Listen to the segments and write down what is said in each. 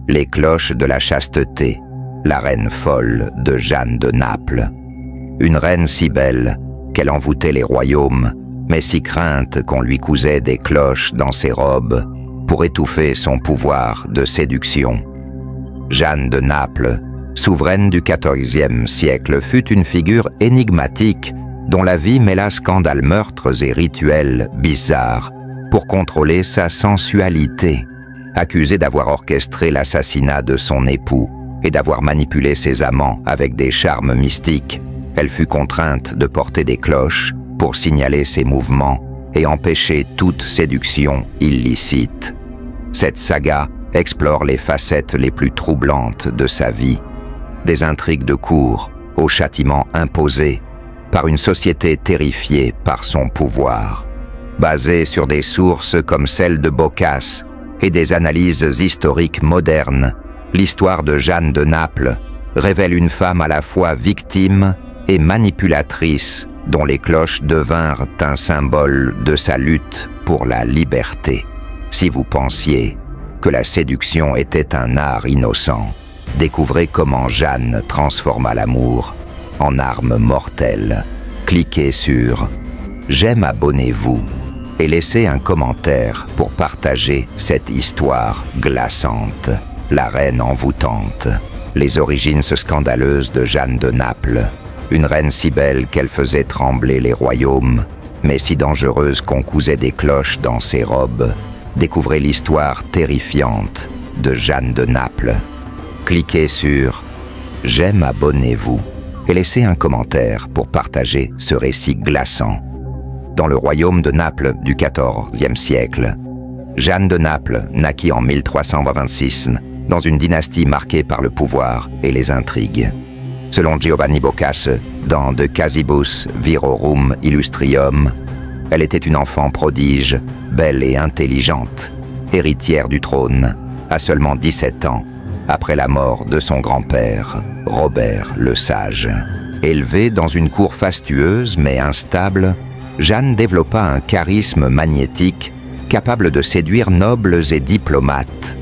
Les cloches de la chasteté, la reine folle de Jeanne de Naples. Une reine si belle qu'elle envoûtait les royaumes, mais si crainte qu'on lui cousait des cloches dans ses robes pour étouffer son pouvoir de séduction. Jeanne de Naples, souveraine du XIVe siècle, fut une figure énigmatique dont la vie mêla scandales, meurtres et rituels bizarres pour contrôler sa sensualité. Accusée d'avoir orchestré l'assassinat de son époux et d'avoir manipulé ses amants avec des charmes mystiques, elle fut contrainte de porter des cloches pour signaler ses mouvements et empêcher toute séduction illicite. Cette saga explore les facettes les plus troublantes de sa vie, des intrigues de cour aux châtiments imposés par une société terrifiée par son pouvoir. Basée sur des sources comme celle de Boccace et des analyses historiques modernes, l'histoire de Jeanne de Naples révèle une femme à la fois victime et manipulatrice dont les cloches devinrent un symbole de sa lutte pour la liberté. Si vous pensiez que la séduction était un art innocent, découvrez comment Jeanne transforma l'amour en arme mortelle. Cliquez sur « J'aime », abonnez-vous et laissez un commentaire pour partager cette histoire glaçante. La reine envoûtante, les origines scandaleuses de Jeanne de Naples, une reine si belle qu'elle faisait trembler les royaumes, mais si dangereuse qu'on cousait des cloches dans ses robes. Découvrez l'histoire terrifiante de Jeanne de Naples. Cliquez sur « J'aime », abonnez-vous et laissez un commentaire pour partager ce récit glaçant. Dans le royaume de Naples du XIVe siècle, Jeanne de Naples naquit en 1326 dans une dynastie marquée par le pouvoir et les intrigues. Selon Giovanni Boccace, dans De Casibus Virorum Illustrium, elle était une enfant prodige, belle et intelligente, héritière du trône, à seulement 17 ans, après la mort de son grand-père, Robert le Sage. Élevée dans une cour fastueuse mais instable, Jeanne développa un charisme magnétique capable de séduire nobles et diplomates.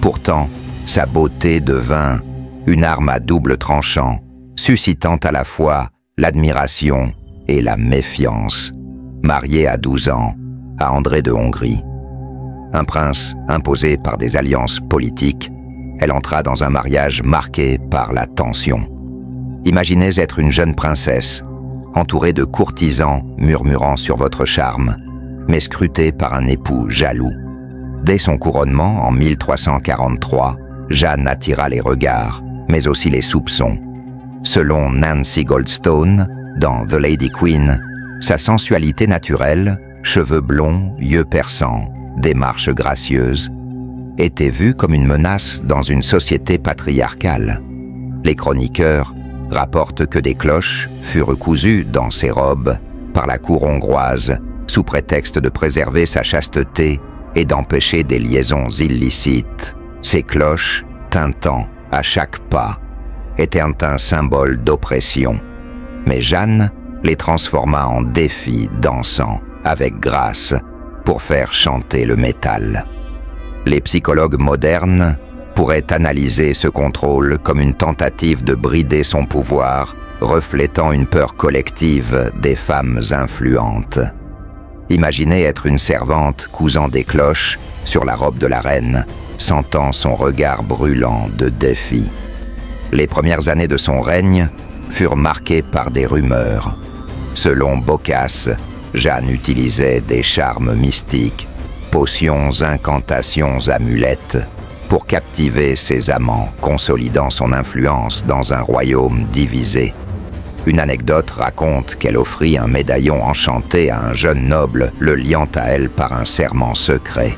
Pourtant, sa beauté devint une arme à double tranchant, suscitant à la fois l'admiration et la méfiance. Mariée à 12 ans à André de Hongrie, un prince imposé par des alliances politiques, elle entra dans un mariage marqué par la tension. Imaginez être une jeune princesse, entourée de courtisans murmurant sur votre charme, mais scrutée par un époux jaloux. Dès son couronnement en 1343, Jeanne attira les regards, mais aussi les soupçons. Selon Nancy Goldstone, dans The Lady Queen, sa sensualité naturelle, cheveux blonds, yeux perçants, démarche gracieuse, était vue comme une menace dans une société patriarcale. Les chroniqueurs rapportent que des cloches furent cousues dans ses robes par la cour hongroise sous prétexte de préserver sa chasteté et d'empêcher des liaisons illicites. Ces cloches, tintant à chaque pas, étaient un symbole d'oppression. Mais Jeanne les transforma en défis dansants avec grâce pour faire chanter le métal. Les psychologues modernes pourraient analyser ce contrôle comme une tentative de brider son pouvoir, reflétant une peur collective des femmes influentes. Imaginez être une servante cousant des cloches sur la robe de la reine, sentant son regard brûlant de défi. Les premières années de son règne furent marquées par des rumeurs. Selon Boccace, Jeanne utilisait des charmes mystiques, potions, incantations, amulettes, pour captiver ses amants, consolidant son influence dans un royaume divisé. Une anecdote raconte qu'elle offrit un médaillon enchanté à un jeune noble, le liant à elle par un serment secret.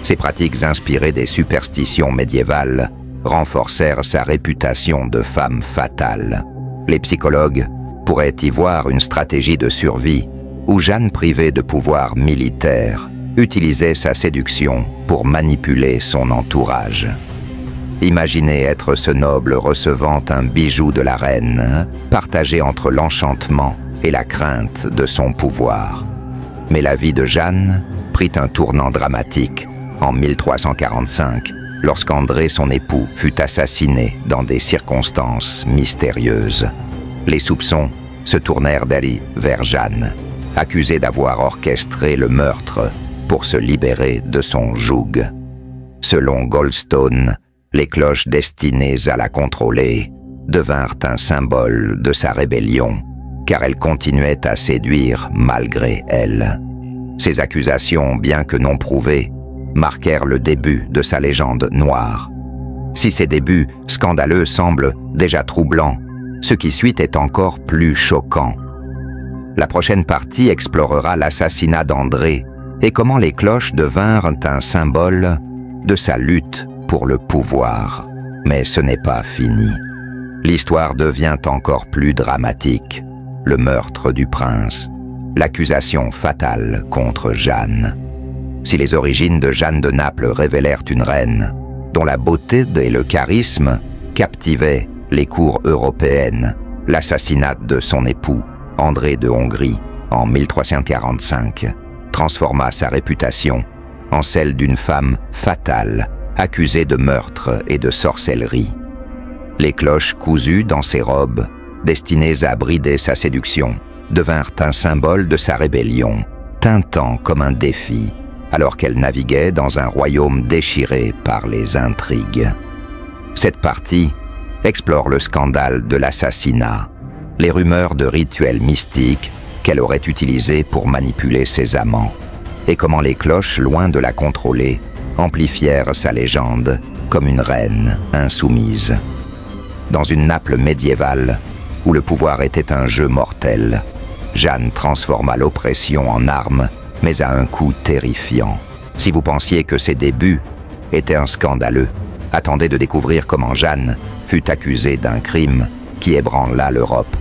Ces pratiques inspirées des superstitions médiévales renforcèrent sa réputation de femme fatale. Les psychologues pourraient y voir une stratégie de survie où Jeanne, privée de pouvoir militaire, utilisait sa séduction pour manipuler son entourage. Imaginez être ce noble recevant un bijou de la reine, partagé entre l'enchantement et la crainte de son pouvoir. Mais la vie de Jeanne prit un tournant dramatique en 1345, lorsqu'André, son époux, fut assassiné dans des circonstances mystérieuses. Les soupçons se tournèrent d'Ali vers Jeanne, accusée d'avoir orchestré le meurtre pour se libérer de son joug. Selon Goldstone, les cloches destinées à la contrôler devinrent un symbole de sa rébellion, car elle continuait à séduire malgré elle. Ces accusations, bien que non prouvées, marquèrent le début de sa légende noire. Si ces débuts scandaleux semblent déjà troublants, ce qui suit est encore plus choquant. La prochaine partie explorera l'assassinat d'André et comment les cloches devinrent un symbole de sa lutte pour le pouvoir. Mais ce n'est pas fini. L'histoire devient encore plus dramatique. Le meurtre du prince, l'accusation fatale contre Jeanne. Si les origines de Jeanne de Naples révélèrent une reine dont la beauté et le charisme captivaient les cours européennes, l'assassinat de son époux, André de Hongrie, en 1345, transforma sa réputation en celle d'une femme fatale, accusée de meurtre et de sorcellerie. Les cloches cousues dans ses robes, destinées à brider sa séduction, devinrent un symbole de sa rébellion, tintant comme un défi, alors qu'elle naviguait dans un royaume déchiré par les intrigues. Cette partie explore le scandale de l'assassinat, les rumeurs de rituels mystiques qu'elle aurait utilisés pour manipuler ses amants, et comment les cloches, loin de la contrôler, amplifièrent sa légende comme une reine insoumise. Dans une Naples médiévale, où le pouvoir était un jeu mortel, Jeanne transforma l'oppression en arme, mais à un coût terrifiant. Si vous pensiez que ses débuts étaient un scandaleux, attendez de découvrir comment Jeanne fut accusée d'un crime qui ébranla l'Europe.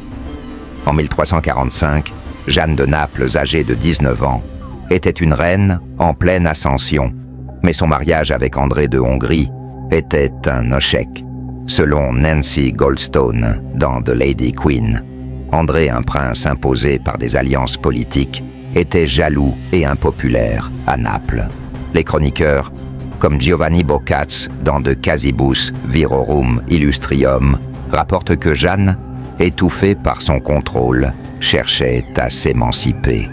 En 1345, Jeanne de Naples, âgée de 19 ans, était une reine en pleine ascension, mais son mariage avec André de Hongrie était un échec. Selon Nancy Goldstone dans The Lady Queen, André, un prince imposé par des alliances politiques, était jaloux et impopulaire à Naples. Les chroniqueurs, comme Giovanni Boccaz dans De Casibus Virorum Illustrium, rapportent que Jeanne, étouffée par son contrôle, cherchait à s'émanciper.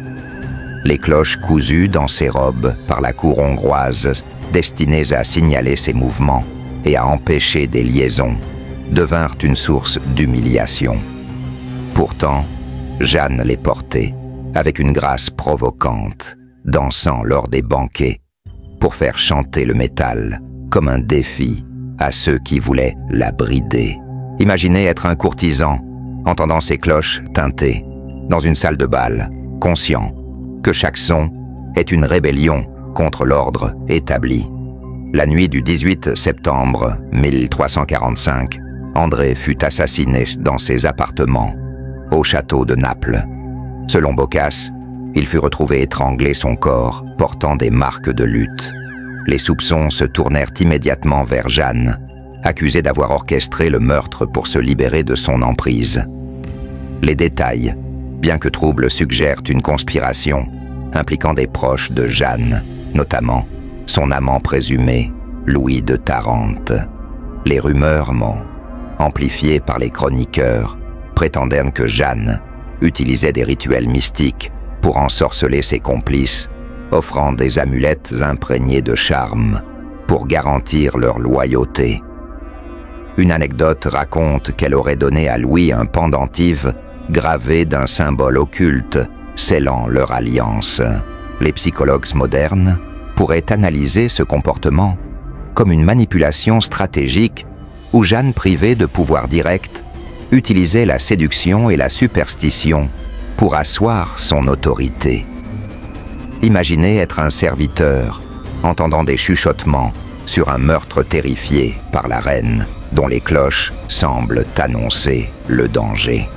Les cloches cousues dans ses robes par la cour hongroise, destinées à signaler ses mouvements et à empêcher des liaisons, devinrent une source d'humiliation. Pourtant, Jeanne les portait avec une grâce provocante, dansant lors des banquets, pour faire chanter le métal comme un défi à ceux qui voulaient la brider. Imaginez être un courtisan, entendant ces cloches teinter, dans une salle de bal, conscient que chaque son est une rébellion contre l'ordre établi. La nuit du 18 septembre 1345, André fut assassiné dans ses appartements, au château de Naples. Selon Boccaz, il fut retrouvé étranglé, son corps portant des marques de lutte. Les soupçons se tournèrent immédiatement vers Jeanne, accusée d'avoir orchestré le meurtre pour se libérer de son emprise. Les détails, bien que troubles, suggèrent une conspiration impliquant des proches de Jeanne, notamment son amant présumé, Louis de Tarente. Les rumeurs, amplifiées par les chroniqueurs, prétendèrent que Jeanne utilisait des rituels mystiques pour ensorceler ses complices, offrant des amulettes imprégnées de charme pour garantir leur loyauté. Une anecdote raconte qu'elle aurait donné à Louis un pendentif gravé d'un symbole occulte scellant leur alliance. Les psychologues modernes pourraient analyser ce comportement comme une manipulation stratégique où Jeanne, privée de pouvoir direct, utilisait la séduction et la superstition pour asseoir son autorité. Imaginez être un serviteur, entendant des chuchotements sur un meurtre terrifié par la reine, dont les cloches semblent annoncer le danger.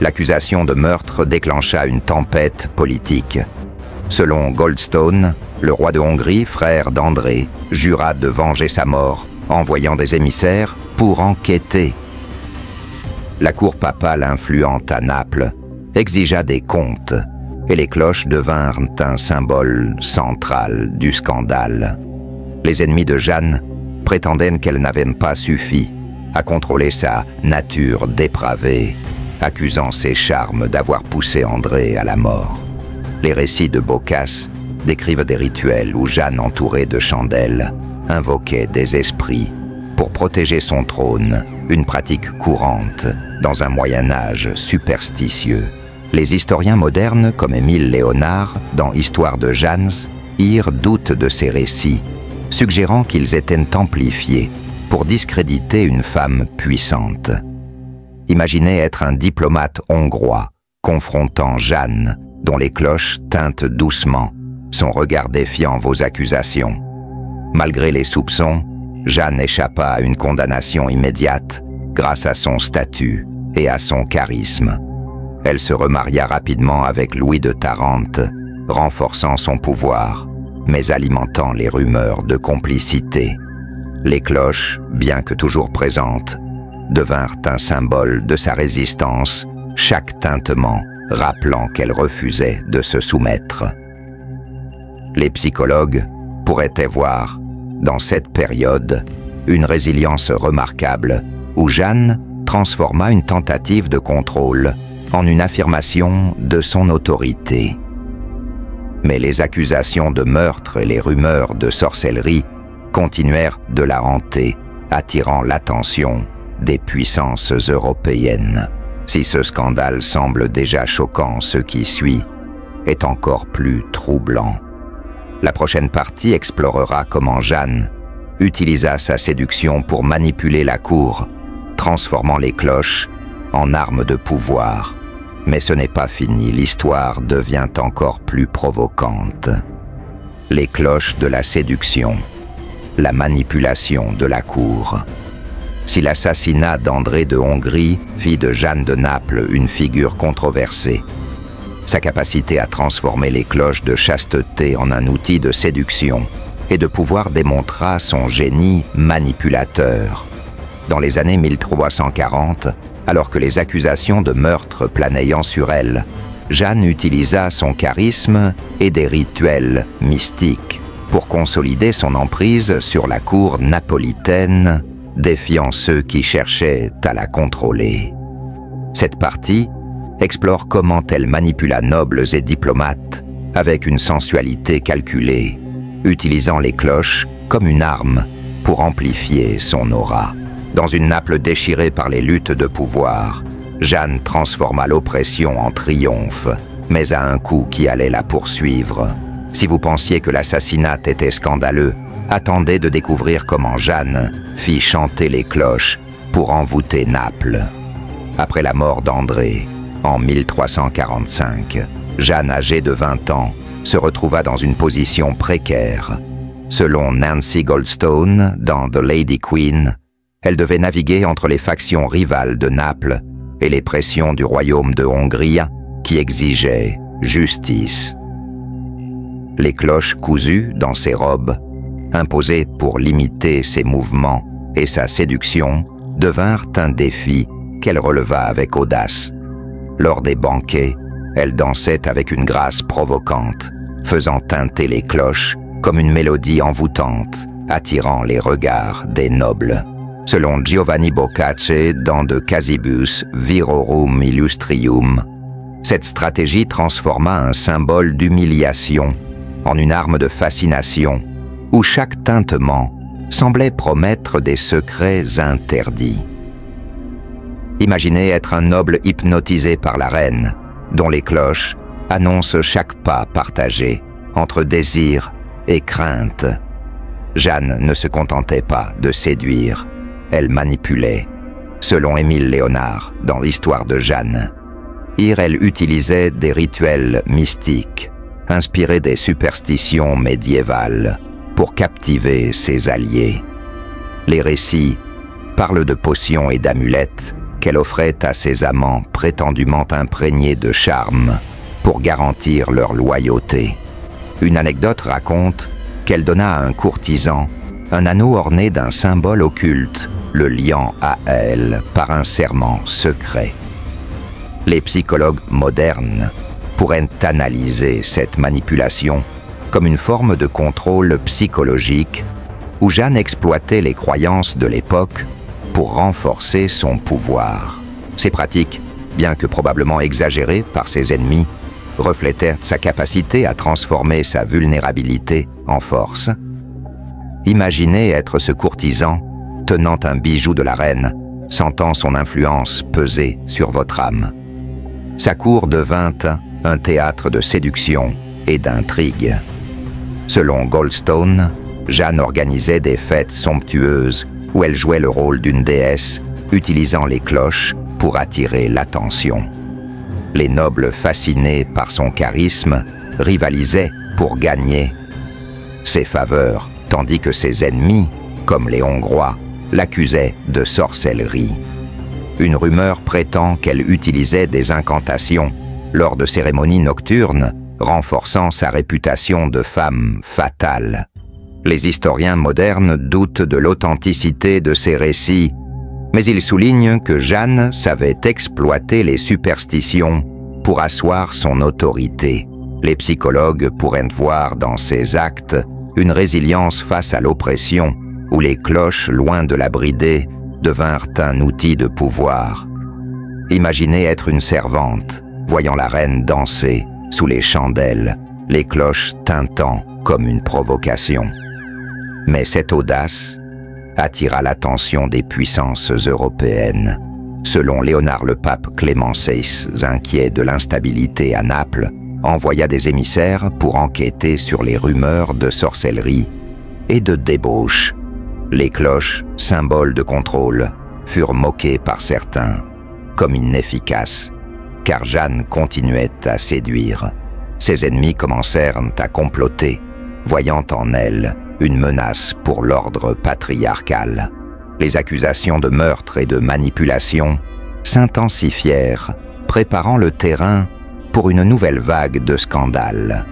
L'accusation de meurtre déclencha une tempête politique. Selon Goldstone, le roi de Hongrie, frère d'André, jura de venger sa mort, envoyant des émissaires pour enquêter. La cour papale influente à Naples exigea des comptes, et les cloches devinrent un symbole central du scandale. Les ennemis de Jeanne prétendaient qu'elle n'avait pas suffi à contrôler sa nature dépravée, accusant ses charmes d'avoir poussé André à la mort. Les récits de Boccace décrivent des rituels où Jeanne, entourée de chandelles, invoquait des esprits pour protéger son trône, une pratique courante dans un Moyen-Âge superstitieux. Les historiens modernes, comme Émile Léonard, dans Histoire de Jeanne, doutent de ces récits, suggérant qu'ils étaient amplifiés pour discréditer une femme puissante. Imaginez être un diplomate hongrois confrontant Jeanne, dont les cloches tintent doucement, son regard défiant vos accusations. Malgré les soupçons, Jeanne échappa à une condamnation immédiate grâce à son statut et à son charisme. Elle se remaria rapidement avec Louis de Tarente, renforçant son pouvoir, mais alimentant les rumeurs de complicité. Les cloches, bien que toujours présentes, devinrent un symbole de sa résistance, chaque tintement rappelant qu'elle refusait de se soumettre. Les psychologues pourraient y voir, dans cette période, une résilience remarquable où Jeanne transforma une tentative de contrôle en une affirmation de son autorité. Mais les accusations de meurtre et les rumeurs de sorcellerie continuèrent de la hanter, attirant l'attention des puissances européennes. Si ce scandale semble déjà choquant, ce qui suit est encore plus troublant. La prochaine partie explorera comment Jeanne utilisa sa séduction pour manipuler la cour, transformant les cloches en armes de pouvoir. Mais ce n'est pas fini, l'histoire devient encore plus provocante. Les cloches de la séduction, la manipulation de la cour. Si l'assassinat d'André de Hongrie fit de Jeanne de Naples une figure controversée, sa capacité à transformer les cloches de chasteté en un outil de séduction et de pouvoir démontra son génie manipulateur. Dans les années 1340, alors que les accusations de meurtre planayant sur elle, Jeanne utilisa son charisme et des rituels mystiques pour consolider son emprise sur la cour napolitaine, défiant ceux qui cherchaient à la contrôler. Cette partie explore comment elle manipula nobles et diplomates avec une sensualité calculée, utilisant les cloches comme une arme pour amplifier son aura. Dans une Naples déchirée par les luttes de pouvoir, Jeanne transforma l'oppression en triomphe, mais à un coût qui allait la poursuivre. Si vous pensiez que l'assassinat était scandaleux, attendez de découvrir comment Jeanne fit chanter les cloches pour envoûter Naples. Après la mort d'André, en 1345, Jeanne, âgée de 20 ans, se retrouva dans une position précaire. Selon Nancy Goldstone, dans The Lady Queen, elle devait naviguer entre les factions rivales de Naples et les pressions du royaume de Hongrie qui exigeaient justice. Les cloches cousues dans ses robes, imposées pour limiter ses mouvements et sa séduction, devinrent un défi qu'elle releva avec audace. Lors des banquets, elle dansait avec une grâce provocante, faisant tinter les cloches comme une mélodie envoûtante, attirant les regards des nobles. Selon Giovanni Boccace dans De Casibus Virorum Illustrium, cette stratégie transforma un symbole d'humiliation en une arme de fascination, où chaque tintement semblait promettre des secrets interdits. Imaginez être un noble hypnotisé par la reine, dont les cloches annoncent chaque pas partagé entre désir et crainte. Jeanne ne se contentait pas de séduire, elle manipulait. Selon Émile Léonard, dans l'Histoire de Jeanne, elle utilisait des rituels mystiques, inspirés des superstitions médiévales, pour captiver ses alliés. Les récits parlent de potions et d'amulettes qu'elle offrait à ses amants prétendument imprégnés de charme pour garantir leur loyauté. Une anecdote raconte qu'elle donna à un courtisan un anneau orné d'un symbole occulte, le liant à elle par un serment secret. Les psychologues modernes pourraient analyser cette manipulation comme une forme de contrôle psychologique où Jeanne exploitait les croyances de l'époque pour renforcer son pouvoir. Ces pratiques, bien que probablement exagérées par ses ennemis, reflétèrent sa capacité à transformer sa vulnérabilité en force. Imaginez être ce courtisan tenant un bijou de la reine, sentant son influence peser sur votre âme. Sa cour devint un théâtre de séduction et d'intrigue. Selon Goldstone, Jeanne organisait des fêtes somptueuses où elle jouait le rôle d'une déesse, utilisant les cloches pour attirer l'attention. Les nobles, fascinés par son charisme, rivalisaient pour gagner ses faveurs, tandis que ses ennemis, comme les Hongrois, l'accusaient de sorcellerie. Une rumeur prétend qu'elle utilisait des incantations lors de cérémonies nocturnes, renforçant sa réputation de femme fatale. Les historiens modernes doutent de l'authenticité de ces récits, mais ils soulignent que Jeanne savait exploiter les superstitions pour asseoir son autorité. Les psychologues pourraient voir dans ses actes une résilience face à l'oppression, où les cloches, loin de la brider, devinrent un outil de pouvoir. Imaginez être une servante, voyant la reine danser sous les chandelles, les cloches tintant comme une provocation. Mais cette audace attira l'attention des puissances européennes. Selon Léonard le pape Clément VI, inquiet de l'instabilité à Naples, envoya des émissaires pour enquêter sur les rumeurs de sorcellerie et de débauche. Les cloches, symboles de contrôle, furent moquées par certains comme inefficaces, car Jeanne continuait à séduire. Ses ennemis commencèrent à comploter, voyant en elle une menace pour l'ordre patriarcal. Les accusations de meurtre et de manipulation s'intensifièrent, préparant le terrain pour une nouvelle vague de scandales.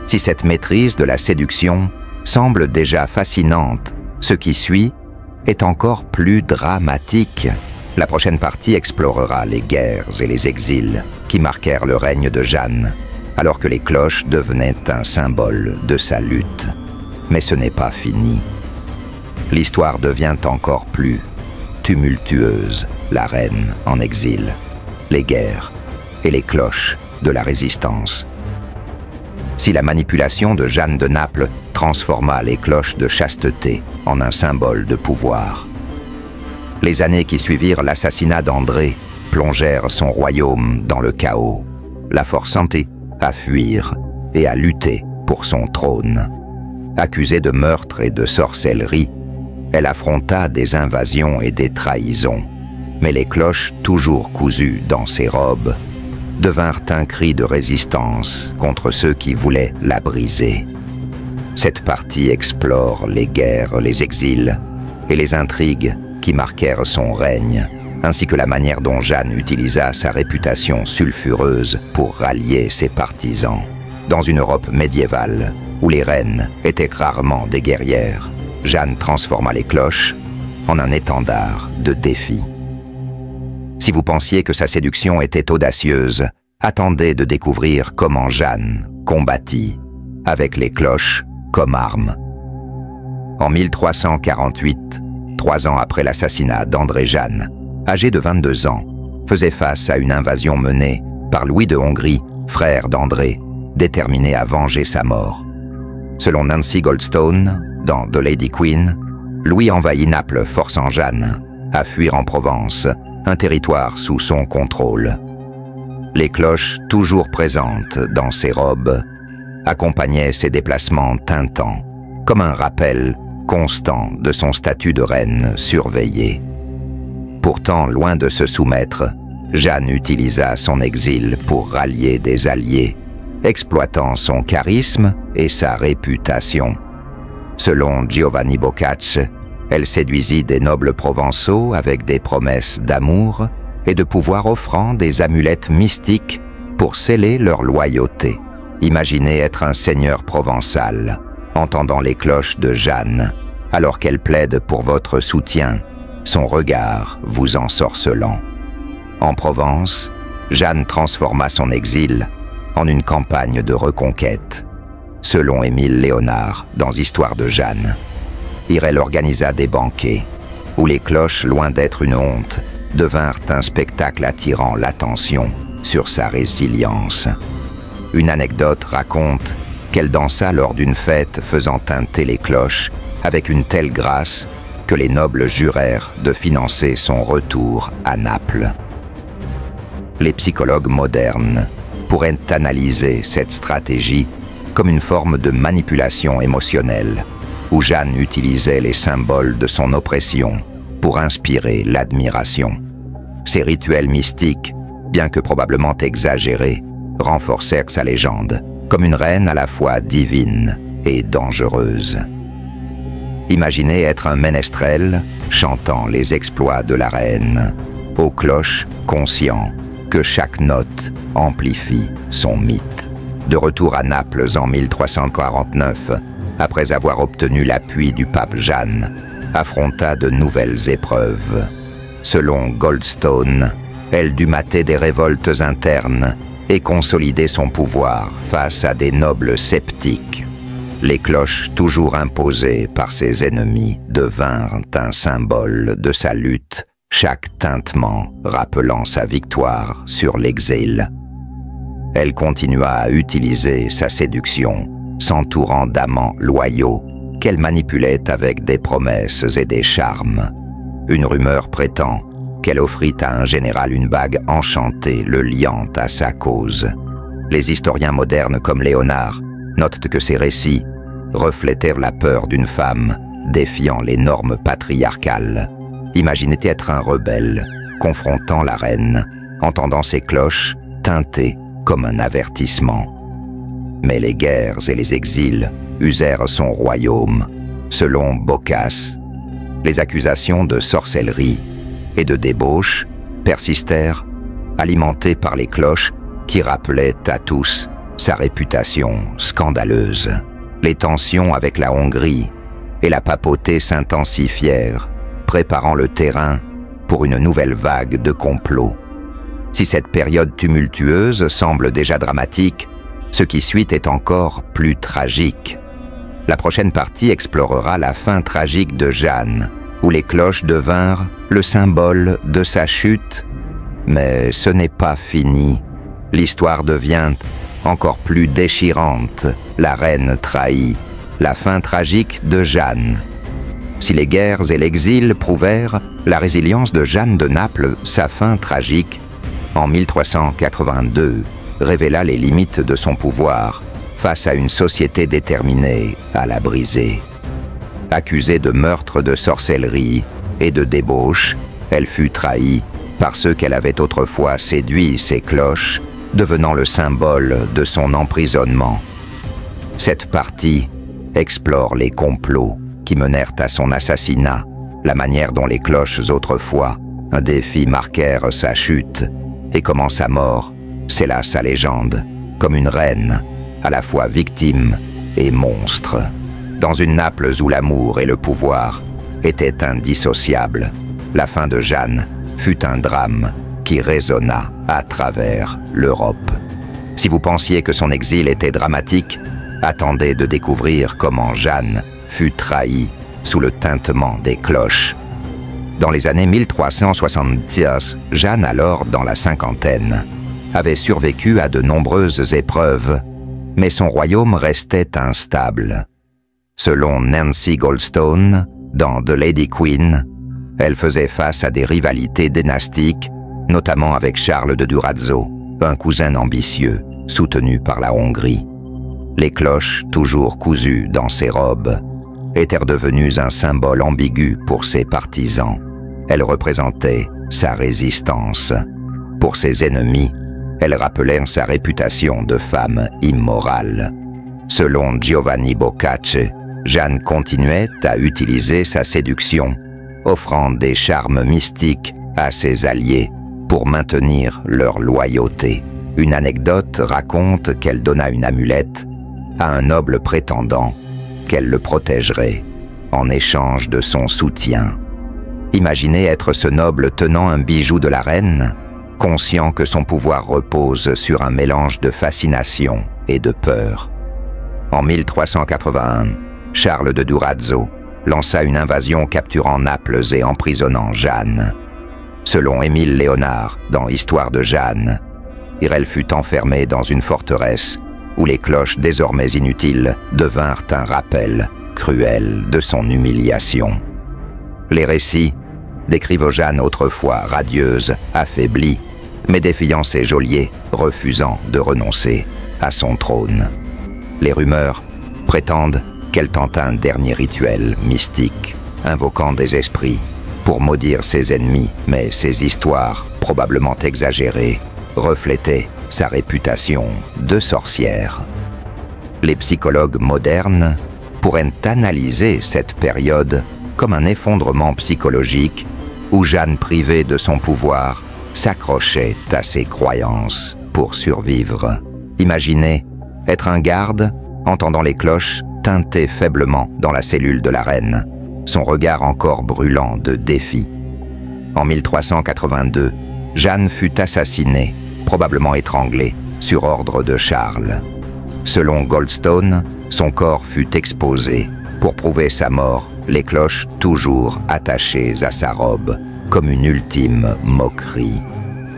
Si cette maîtrise de la séduction semble déjà fascinante, ce qui suit est encore plus dramatique. La prochaine partie explorera les guerres et les exils qui marquèrent le règne de Jeanne, alors que les cloches devenaient un symbole de sa lutte. Mais ce n'est pas fini. L'histoire devient encore plus tumultueuse, la reine en exil, les guerres et les cloches de la résistance. Si la manipulation de Jeanne de Naples transforma les cloches de chasteté en un symbole de pouvoir, les années qui suivirent l'assassinat d'André plongèrent son royaume dans le chaos, la forçant à fuir et à lutter pour son trône. Accusée de meurtre et de sorcellerie, elle affronta des invasions et des trahisons, mais les cloches, toujours cousues dans ses robes, devinrent un cri de résistance contre ceux qui voulaient la briser. Cette partie explore les guerres, les exils et les intrigues qui marquèrent son règne, ainsi que la manière dont Jeanne utilisa sa réputation sulfureuse pour rallier ses partisans. Dans une Europe médiévale, où les reines étaient rarement des guerrières, Jeanne transforma les cloches en un étendard de défi. Si vous pensiez que sa séduction était audacieuse, attendez de découvrir comment Jeanne combattit avec les cloches comme arme. En 1348, 3 ans après l'assassinat d'André Jeanne, âgé de 22 ans, faisait face à une invasion menée par Louis de Hongrie, frère d'André, déterminé à venger sa mort. Selon Nancy Goldstone, dans The Lady Queen, Louis envahit Naples, forçant Jeanne à fuir en Provence, un territoire sous son contrôle. Les cloches, toujours présentes dans ses robes, accompagnaient ses déplacements tintants, comme un rappel constant de son statut de reine surveillée. Pourtant, loin de se soumettre, Jeanne utilisa son exil pour rallier des alliés, exploitant son charisme et sa réputation. Selon Giovanni Boccaccio, elle séduisit des nobles provençaux avec des promesses d'amour et de pouvoir, offrant des amulettes mystiques pour sceller leur loyauté. Imaginez être un seigneur provençal, entendant les cloches de Jeanne, alors qu'elle plaide pour votre soutien, son regard vous ensorcelant. En Provence, Jeanne transforma son exil en une campagne de reconquête, selon Émile Léonard dans Histoire de Jeanne. Irel organisa des banquets, où les cloches, loin d'être une honte, devinrent un spectacle attirant l'attention sur sa résilience. Une anecdote raconte qu'elle dansa lors d'une fête faisant tinter les cloches avec une telle grâce que les nobles jurèrent de financer son retour à Naples. Les psychologues modernes pourraient analyser cette stratégie comme une forme de manipulation émotionnelle, où Jeanne utilisait les symboles de son oppression pour inspirer l'admiration. Ces rituels mystiques, bien que probablement exagérés, renforcèrent sa légende, comme une reine à la fois divine et dangereuse. Imaginez être un ménestrel chantant les exploits de la reine, aux cloches conscient que chaque note amplifie son mythe. De retour à Naples en 1349, après avoir obtenu l'appui du pape Jeanne, affronta de nouvelles épreuves. Selon Goldstone, elle dut mater des révoltes internes et consolider son pouvoir face à des nobles sceptiques. Les cloches, toujours imposées par ses ennemis, devinrent un symbole de sa lutte, chaque tintement rappelant sa victoire sur l'exil. Elle continua à utiliser sa séduction, s'entourant d'amants loyaux qu'elle manipulait avec des promesses et des charmes. Une rumeur prétend qu'elle offrit à un général une bague enchantée le liant à sa cause. Les historiens modernes comme Léonard notent que ces récits reflétèrent la peur d'une femme défiant les normes patriarcales. Imaginez être un rebelle, confrontant la reine, entendant ses cloches teintées comme un avertissement. Mais les guerres et les exils usèrent son royaume. Selon Boccace, les accusations de sorcellerie et de débauche persistèrent, alimentées par les cloches qui rappelaient à tous sa réputation scandaleuse. Les tensions avec la Hongrie et la papauté s'intensifièrent, préparant le terrain pour une nouvelle vague de complots. Si cette période tumultueuse semble déjà dramatique, ce qui suit est encore plus tragique. La prochaine partie explorera la fin tragique de Jeanne, où les cloches devinrent le symbole de sa chute. Mais ce n'est pas fini. L'histoire devient encore plus déchirante. La reine trahie. La fin tragique de Jeanne. Si les guerres et l'exil prouvèrent la résilience de Jeanne de Naples, sa fin tragique, en 1382, révéla les limites de son pouvoir face à une société déterminée à la briser. Accusée de meurtre, de sorcellerie et de débauche, elle fut trahie par ceux qu'elle avait autrefois séduits, ses cloches, devenant le symbole de son emprisonnement. Cette partie explore les complots qui menèrent à son assassinat, la manière dont les cloches autrefois, un défi, marquèrent sa chute, et comment sa mort scella sa légende, comme une reine, à la fois victime et monstre. Dans une Naples où l'amour et le pouvoir étaient indissociables, la fin de Jeanne fut un drame qui résonna à travers l'Europe. Si vous pensiez que son exil était dramatique, attendez de découvrir comment Jeanne fut trahie sous le tintement des cloches. Dans les années 1370, Jeanne, alors dans la cinquantaine, avait survécu à de nombreuses épreuves, mais son royaume restait instable. Selon Nancy Goldstone, dans The Lady Queen, elle faisait face à des rivalités dynastiques, notamment avec Charles de Durazzo, un cousin ambitieux, soutenu par la Hongrie. Les cloches, toujours cousues dans ses robes, étaient devenues un symbole ambigu pour ses partisans. Elles représentaient sa résistance. Pour ses ennemis, elles rappelèrent sa réputation de femme immorale. Selon Giovanni Boccace, Jeanne continuait à utiliser sa séduction, offrant des charmes mystiques à ses alliés pour maintenir leur loyauté. Une anecdote raconte qu'elle donna une amulette à un noble prétendant qu'elle le protégerait en échange de son soutien. Imaginez être ce noble tenant un bijou de la reine, conscient que son pouvoir repose sur un mélange de fascination et de peur. En 1381, Charles de Durazzo lança une invasion capturant Naples et emprisonnant Jeanne. Selon Émile Léonard, dans Histoire de Jeanne, elle fut enfermée dans une forteresse où les cloches désormais inutiles devinrent un rappel cruel de son humiliation. Les récits décrivent Jeanne autrefois radieuse, affaiblie, mais défiant ses geôliers, refusant de renoncer à son trône. Les rumeurs prétendent qu'elle tenta un dernier rituel mystique, invoquant des esprits pour maudire ses ennemis, mais ces histoires, probablement exagérées, reflétaient sa réputation de sorcière. Les psychologues modernes pourraient analyser cette période comme un effondrement psychologique où Jeanne, privée de son pouvoir, s'accrochait à ses croyances pour survivre. Imaginez être un garde, entendant les cloches tinter faiblement dans la cellule de la reine, son regard encore brûlant de défi. En 1382, Jeanne fut assassinée, probablement étranglée, sur ordre de Charles. Selon Goldstone, son corps fut exposé pour prouver sa mort, les cloches toujours attachées à sa robe, comme une ultime moquerie.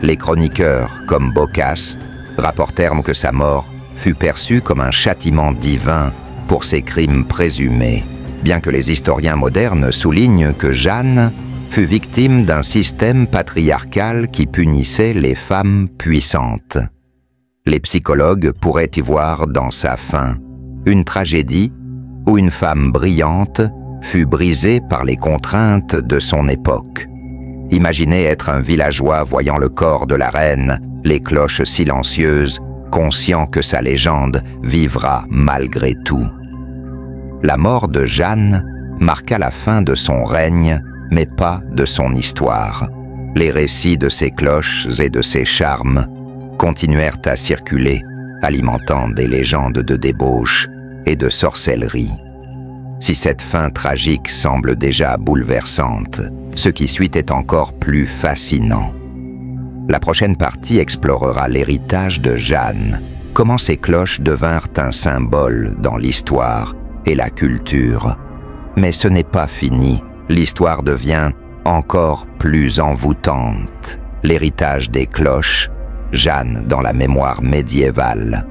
Les chroniqueurs, comme Boccace, rapportèrent que sa mort fut perçue comme un châtiment divin pour ses crimes présumés, bien que les historiens modernes soulignent que Jeanne fut victime d'un système patriarcal qui punissait les femmes puissantes. Les psychologues pourraient y voir dans sa fin une tragédie où une femme brillante fut brisée par les contraintes de son époque. Imaginez être un villageois voyant le corps de la reine, les cloches silencieuses, conscient que sa légende vivra malgré tout. La mort de Jeanne marqua la fin de son règne, mais pas de son histoire. Les récits de ses cloches et de ses charmes continuèrent à circuler, alimentant des légendes de débauche et de sorcellerie. Si cette fin tragique semble déjà bouleversante, ce qui suit est encore plus fascinant. La prochaine partie explorera l'héritage de Jeanne, comment ces cloches devinrent un symbole dans l'histoire et la culture. Mais ce n'est pas fini, l'histoire devient encore plus envoûtante. L'héritage des cloches, Jeanne dans la mémoire médiévale.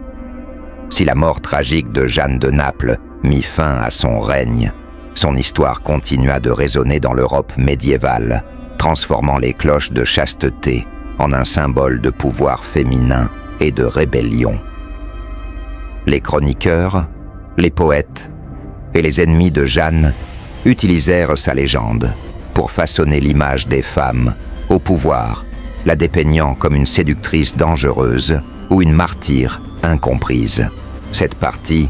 Si la mort tragique de Jeanne de Naples mit fin à son règne, son histoire continua de résonner dans l'Europe médiévale, transformant les cloches de chasteté en un symbole de pouvoir féminin et de rébellion. Les chroniqueurs, les poètes et les ennemis de Jeanne utilisèrent sa légende pour façonner l'image des femmes au pouvoir, la dépeignant comme une séductrice dangereuse ou une martyre incomprise. Cette partie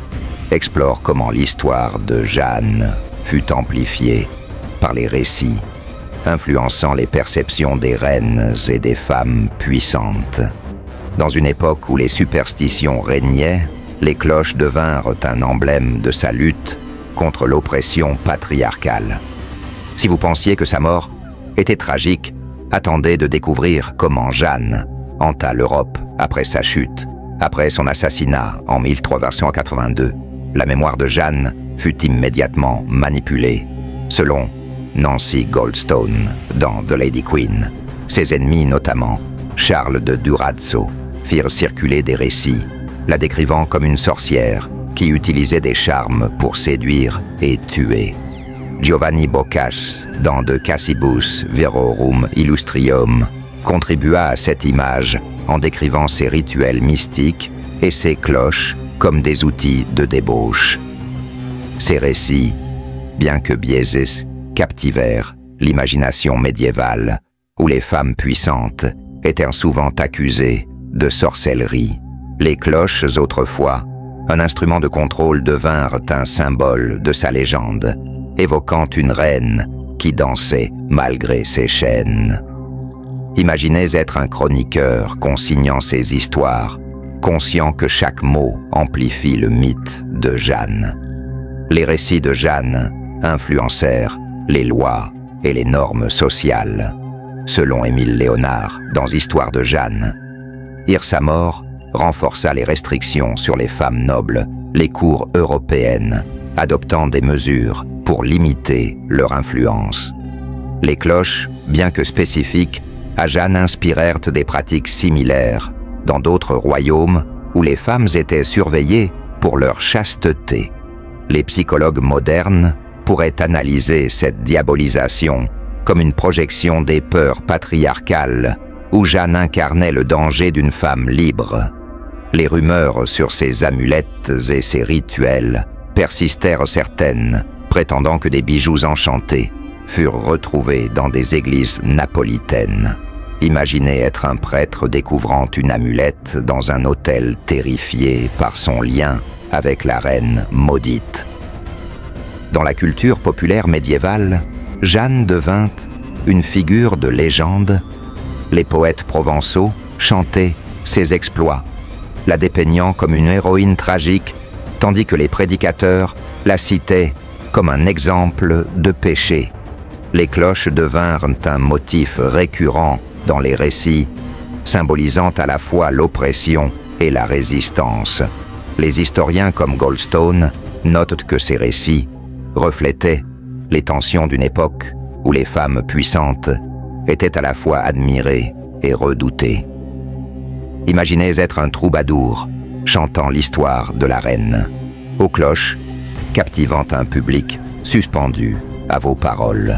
explore comment l'histoire de Jeanne fut amplifiée par les récits, influençant les perceptions des reines et des femmes puissantes. Dans une époque où les superstitions régnaient, les cloches devinrent un emblème de sa lutte contre l'oppression patriarcale. Si vous pensiez que sa mort était tragique, attendez de découvrir comment Jeanne hanta l'Europe après sa chute, après son assassinat en 1382. La mémoire de Jeanne fut immédiatement manipulée, selon Nancy Goldstone dans The Lady Queen. Ses ennemis, notamment Charles de Durazzo, firent circuler des récits, la décrivant comme une sorcière qui utilisait des charmes pour séduire et tuer. Giovanni Boccace, dans De Cassibus Verorum Illustrium, contribua à cette image en décrivant ses rituels mystiques et ses cloches comme des outils de débauche. Ces récits, bien que biaisés, captivèrent l'imagination médiévale, où les femmes puissantes étaient souvent accusées de sorcellerie. Les cloches, autrefois, un instrument de contrôle, devinrent un symbole de sa légende, évoquant une reine qui dansait malgré ses chaînes. Imaginez être un chroniqueur consignant ses histoires, conscient que chaque mot amplifie le mythe de Jeanne. Les récits de Jeanne influencèrent les lois et les normes sociales. Selon Émile Léonard, dans Histoire de Jeanne, sa mort renforça les restrictions sur les femmes nobles, les cours européennes adoptant des mesures pour limiter leur influence. Les cloches, bien que spécifiques, à Jeanne inspirèrent des pratiques similaires dans d'autres royaumes où les femmes étaient surveillées pour leur chasteté. Les psychologues modernes pourraient analyser cette diabolisation comme une projection des peurs patriarcales où Jeanne incarnait le danger d'une femme libre. Les rumeurs sur ses amulettes et ses rituels persistèrent certaines, prétendant que des bijoux enchantés furent retrouvés dans des églises napolitaines. Imaginez être un prêtre découvrant une amulette dans un hôtel terrifié par son lien avec la reine maudite. Dans la culture populaire médiévale, Jeanne devint une figure de légende. Les poètes provençaux chantaient ses exploits, la dépeignant comme une héroïne tragique, tandis que les prédicateurs la citaient comme un exemple de péché. Les cloches devinrent un motif récurrent dans les récits, symbolisant à la fois l'oppression et la résistance. Les historiens comme Goldstone notent que ces récits reflétaient les tensions d'une époque où les femmes puissantes étaient à la fois admirées et redoutées. Imaginez être un troubadour chantant l'histoire de la reine, aux cloches, captivant un public suspendu à vos paroles.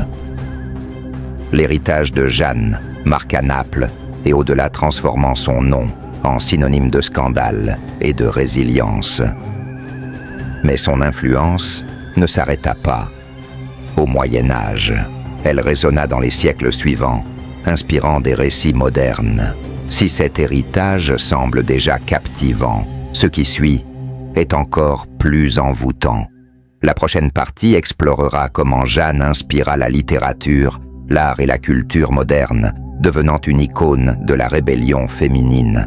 L'héritage de Jeanne marqua Naples et au-delà transformant son nom en synonyme de scandale et de résilience. Mais son influence ne s'arrêta pas au Moyen Âge. Elle résonna dans les siècles suivants, inspirant des récits modernes. Si cet héritage semble déjà captivant, ce qui suit est encore plus envoûtant. La prochaine partie explorera comment Jeanne inspira la littérature, l'art et la culture moderne, devenant une icône de la rébellion féminine.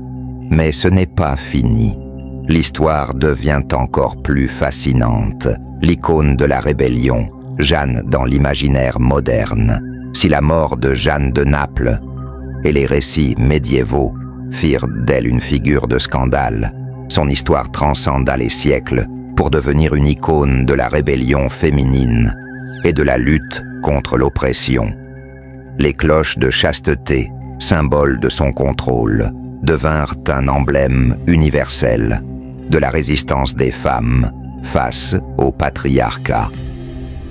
Mais ce n'est pas fini. L'histoire devient encore plus fascinante. L'icône de la rébellion, Jeanne dans l'imaginaire moderne. Si la mort de Jeanne de Naples et les récits médiévaux firent d'elle une figure de scandale, son histoire transcenda les siècles pour devenir une icône de la rébellion féminine et de la lutte contre l'oppression. Les cloches de chasteté, symbole de son contrôle, devinrent un emblème universel de la résistance des femmes face au patriarcat.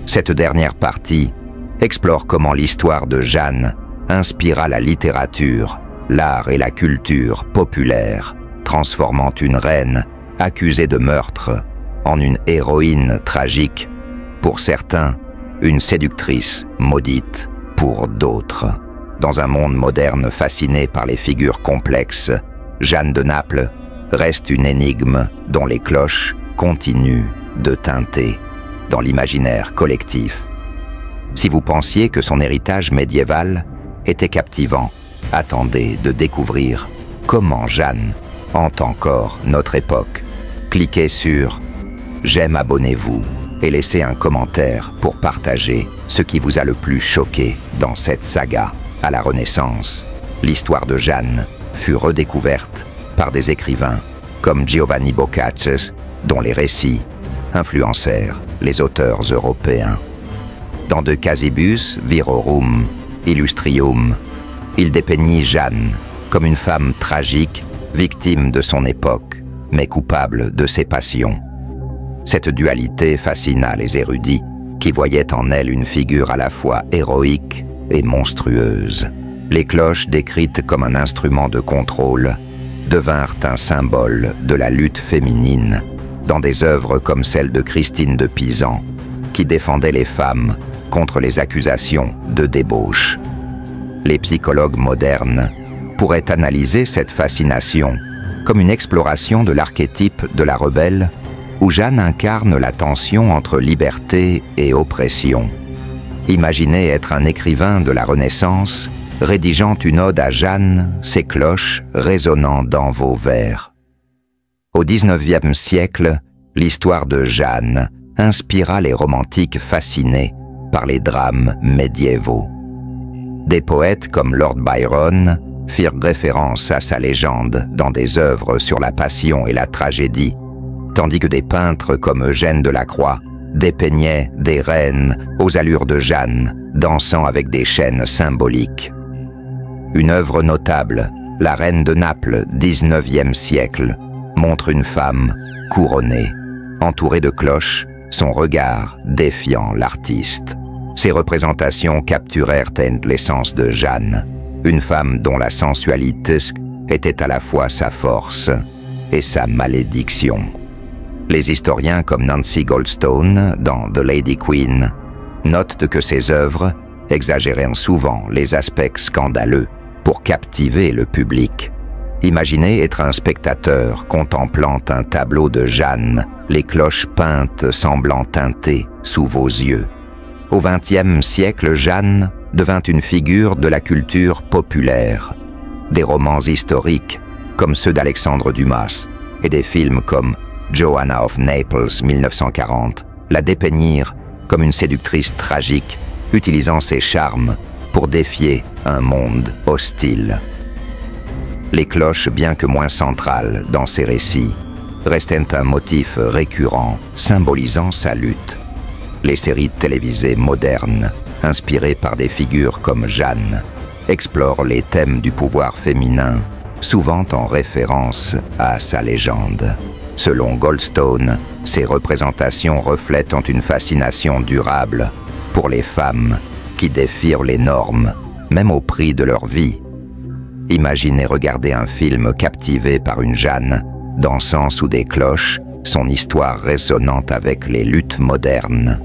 Cette dernière partie explore comment l'histoire de Jeanne inspira la littérature, l'art et la culture populaire, transformant une reine accusée de meurtre en une héroïne tragique, pour certains, une séductrice maudite pour d'autres. Dans un monde moderne fasciné par les figures complexes, Jeanne de Naples reste une énigme dont les cloches continuent de teinter dans l'imaginaire collectif. Si vous pensiez que son héritage médiéval était captivant, attendez de découvrir comment Jeanne hante encore notre époque. Cliquez sur « J'aime », abonnez-vous et laissez un commentaire pour partager ce qui vous a le plus choqué dans cette saga. À la Renaissance, l'histoire de Jeanne fut redécouverte par des écrivains comme Giovanni Boccaccio, dont les récits influencèrent les auteurs européens. Dans De Casibus Virorum Illustrium, il dépeignit Jeanne comme une femme tragique, victime de son époque, mais coupable de ses passions. Cette dualité fascina les érudits, qui voyaient en elle une figure à la fois héroïque et monstrueuse. Les cloches, décrites comme un instrument de contrôle, devinrent un symbole de la lutte féminine dans des œuvres comme celle de Christine de Pisan, qui défendait les femmes contre les accusations de débauche. Les psychologues modernes pourraient analyser cette fascination comme une exploration de l'archétype de la rebelle, où Jeanne incarne la tension entre liberté et oppression. Imaginez être un écrivain de la Renaissance, rédigeant une ode à Jeanne, ses cloches résonnant dans vos vers. Au XIXe siècle, l'histoire de Jeanne inspira les romantiques fascinés par les drames médiévaux. Des poètes comme Lord Byron firent référence à sa légende dans des œuvres sur la passion et la tragédie, tandis que des peintres comme Eugène Delacroix dépeignait des reines aux allures de Jeanne, dansant avec des chaînes symboliques. Une œuvre notable, La Reine de Naples, 19e siècle, montre une femme couronnée, entourée de cloches, son regard défiant l'artiste. Ces représentations capturèrent l'essence de Jeanne, une femme dont la sensualité était à la fois sa force et sa malédiction. Les historiens comme Nancy Goldstone, dans The Lady Queen, notent que ces œuvres exagéraient souvent les aspects scandaleux pour captiver le public. Imaginez être un spectateur contemplant un tableau de Jeanne, les cloches peintes semblant teintées sous vos yeux. Au XXe siècle, Jeanne devint une figure de la culture populaire. Des romans historiques, comme ceux d'Alexandre Dumas, et des films comme Joanna of Naples, 1940, la dépeignirent comme une séductrice tragique, utilisant ses charmes pour défier un monde hostile. Les cloches, bien que moins centrales dans ces récits, restaient un motif récurrent, symbolisant sa lutte. Les séries télévisées modernes, inspirées par des figures comme Jeanne, explorent les thèmes du pouvoir féminin, souvent en référence à sa légende. Selon Goldstone, ces représentations reflètent une fascination durable pour les femmes qui défient les normes, même au prix de leur vie. Imaginez regarder un film captivé par une Jeanne, dansant sous des cloches, son histoire résonnante avec les luttes modernes.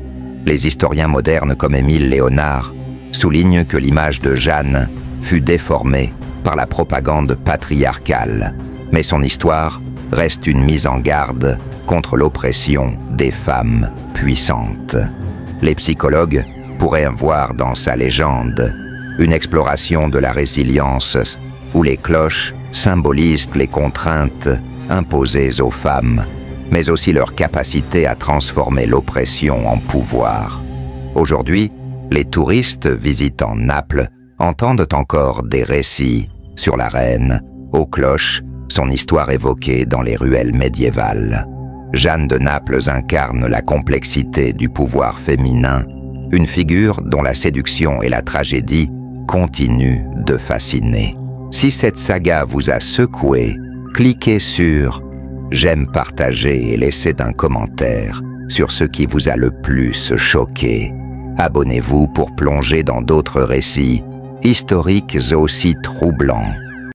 Les historiens modernes comme Émile Léonard soulignent que l'image de Jeanne fut déformée par la propagande patriarcale, mais son histoire reste une mise en garde contre l'oppression des femmes puissantes. Les psychologues pourraient voir dans sa légende une exploration de la résilience où les cloches symbolisent les contraintes imposées aux femmes, mais aussi leur capacité à transformer l'oppression en pouvoir. Aujourd'hui, les touristes visitant Naples entendent encore des récits sur la reine, aux cloches, son histoire évoquée dans les ruelles médiévales. Jeanne de Naples incarne la complexité du pouvoir féminin, une figure dont la séduction et la tragédie continuent de fasciner. Si cette saga vous a secoué, cliquez sur « J'aime partager » et laissez un commentaire sur ce qui vous a le plus choqué. Abonnez-vous pour plonger dans d'autres récits historiques aussi troublants.